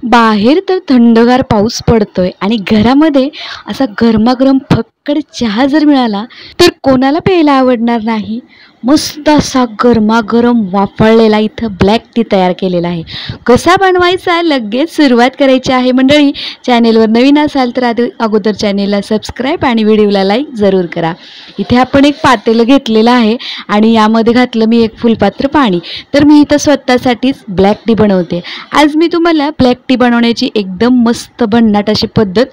बाहेर तर थंडगार पाऊस पडतोय आणि घरामध्ये असा गरमागरम फक्कड चहा जर मिळाला तर कोणाला प्यायला आवडणार नाही. मस्त असा गरमागरम वाफाळलेला इथं ब्लॅक टी तयार केलेला आहे. कसा बनवायचा लगेच सुरुवात करायची आहे मंडळी. चॅनेलवर नवीन असाल तर अगोदर चॅनेलला सबस्क्राईब आणि व्हिडिओला लाईक जरूर करा. इथे आपण एक पातेलं घेतलेलं आहे आणि यामध्ये घातलं मी एक फुलपात्र पाणी. तर मी इथं स्वतःसाठीच ब्लॅक टी बनवते. आज मी तुम्हाला ब्लॅक टी बनवण्याची एकदम मस्त भन्नाट अशी पद्धत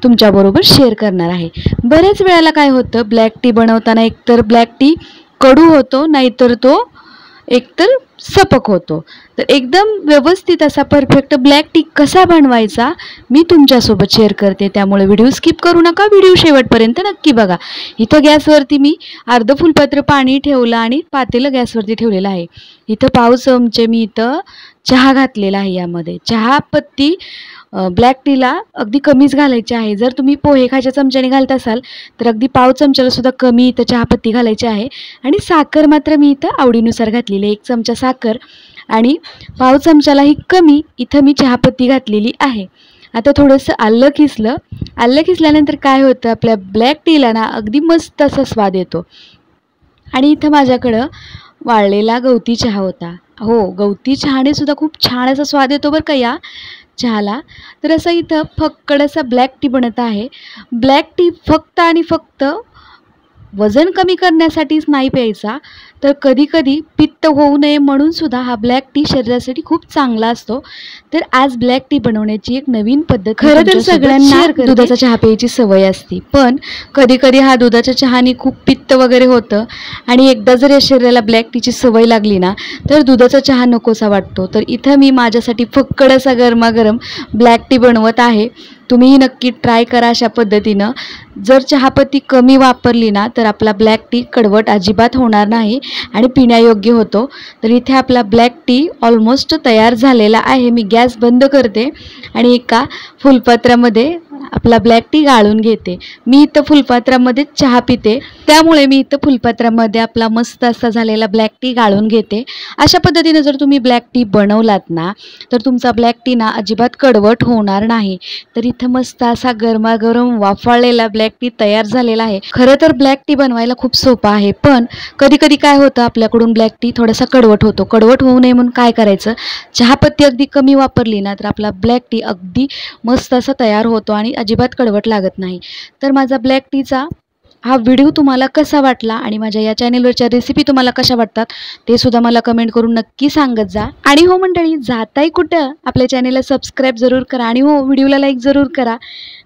तुमच्याबरोबर शेअर करणार आहे. बऱ्याच वेळेला काय होतं, ब्लॅक टी बनवताना एकतर ब्लॅक टी कडू होतो, नाहीतर तो एकतर सपक होतो. तर एकदम व्यवस्थित असा परफेक्ट ब्लॅक टी कसा बनवायचा मी तुमच्यासोबत शेअर करते. त्यामुळे व्हिडिओ स्किप करू नका, व्हिडिओ शेवटपर्यंत नक्की बघा. इथं गॅसवरती मी अर्ध फुलपात्र पाणी ठेवलं आणि पातेलं गॅसवरती ठेवलेलं आहे. इथं पाव चमचे मी इथं चहा घातलेला आहे. यामध्ये चहा पत्ती ब्लॅक टीला अगदी कमीच घालायची आहे. जर तुम्ही पोहे खायच्या चमच्याने घालत असाल तर अगदी पाव चमच्याला सुद्धा कमी इथं चहापत्ती घालायची आहे. आणि साखर मात्र मी इथं आवडीनुसार घातलेली आहे. 1 चमचा साखर आणि पाव चमच्यालाही कमी इथं मी चहापत्ती घातलेली आहे. आता थोडंसं आलं खिसलं. आलं खिसल्यानंतर काय होतं, आपल्या ब्लॅक टीला ना अगदी मस्त असा स्वाद येतो. आणि इथं माझ्याकडं वाळलेला गवती चहा होता. हो, गवती चहाने सुद्धा खूप छान असा स्वाद येतो बरं का या चहाला. तर असं इथं फक्कड असा ब्लॅक टी बनत आहे. ब्लॅक टी फक्त आणि फक्त वजन कमी करण्यासाठीच नाही प्यायचा, तर कधीकधी पित्त होऊ नये म्हणून सुद्धा हा ब्लॅक टी शरीरासाठी खूप चांगला असतो. तर आज ब्लॅक टी बनवण्याची एक नवीन पद्धत. खरं तर सगळ्यांना दुधाचा चहा प्यायची सवय असते, पण कधीकधी हा दुधाच्या चहाने खूप पित्त वगैरे होतं आणि एकदा जर या शरीराला ब्लॅक टीची सवय लागली ना तर दुधाचा चहा नकोसा वाटतो. तर इथं मी माझ्यासाठी फक्कड असा गरमागरम ब्लॅक टी बनवत आहे. तुम्हीही नक्की ट्राय करा अशा पद्धतीनं. जर चहापत्ती कमी वापरली ना तर आपला ब्लॅक टी कडवट अजिबात होणार नाही आणि पिण्यायोग्य होतो. तर इथे आपला ब्लॅक टी ऑलमोस्ट तयार झालेला आहे. मी गॅस बंद करते आणि एका फुलपात्रामध्ये आपला ब्लॅक टी गाळून घेते. मी इथं फुलपात्रामध्ये चहा पिते, त्यामुळे मी इथं फुलपात्रामध्ये आपला मस्त असा झालेला ब्लॅक टी गाळून घेते. अशा पद्धतीने जर तुम्ही ब्लॅक टी बनवलात ना तर तुमचा ब्लॅक टी ना अजिबात कडवट होणार नाही. तर इथं मस्त असा गरमागरम वाफाळलेला ब्लॅक टी तयार झालेला आहे. खरं तर ब्लॅक टी बनवायला खूप सोपं आहे, पण कधीकधी काय होतं, आपल्याकडून ब्लॅक टी थोडासा कडवट होतो. कडवट होऊ नये म्हणून काय करायचं, चहापत्ती अगदी कमी वापरली ना तर आपला ब्लॅक टी अगदी मस्त असा तयार होतो आणि अजिबात कडवट लागत नाही. तर माझा ब्लॅक टीचा हा व्हिडिओ तुम्हाला कसा वाटला आणि माझ्या या चॅनेलवरच्या रेसिपी तुम्हाला कशा वाटतात ते सुद्धा मला कमेंट करून नक्की सांगत जा. आणि हो मंडळी, जाताय कुठं, आपल्या चॅनेलला सबस्क्राईब जरूर करा आणि हो व्हिडिओला लाईक जरूर करा.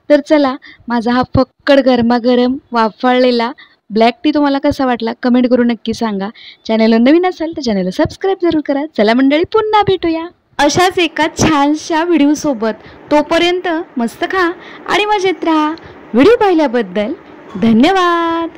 तर चला, माझा हा फक्कड गरमागरम वाफाळलेला ब्लॅक टी तुम्हाला कसा वाटला कमेंट करून नक्की सांगा. चॅनेलवर नवीन असाल तर चॅनेलला सबस्क्राईब जरूर करा. चला मंडळी, पुन्हा भेटूया अशाच एका छानशा व्हिडिओसोबत. तोपर्यंत मस्त खा आणि मजेत राहा. व्हिडिओ पाहिल्याबद्दल धन्यवाद.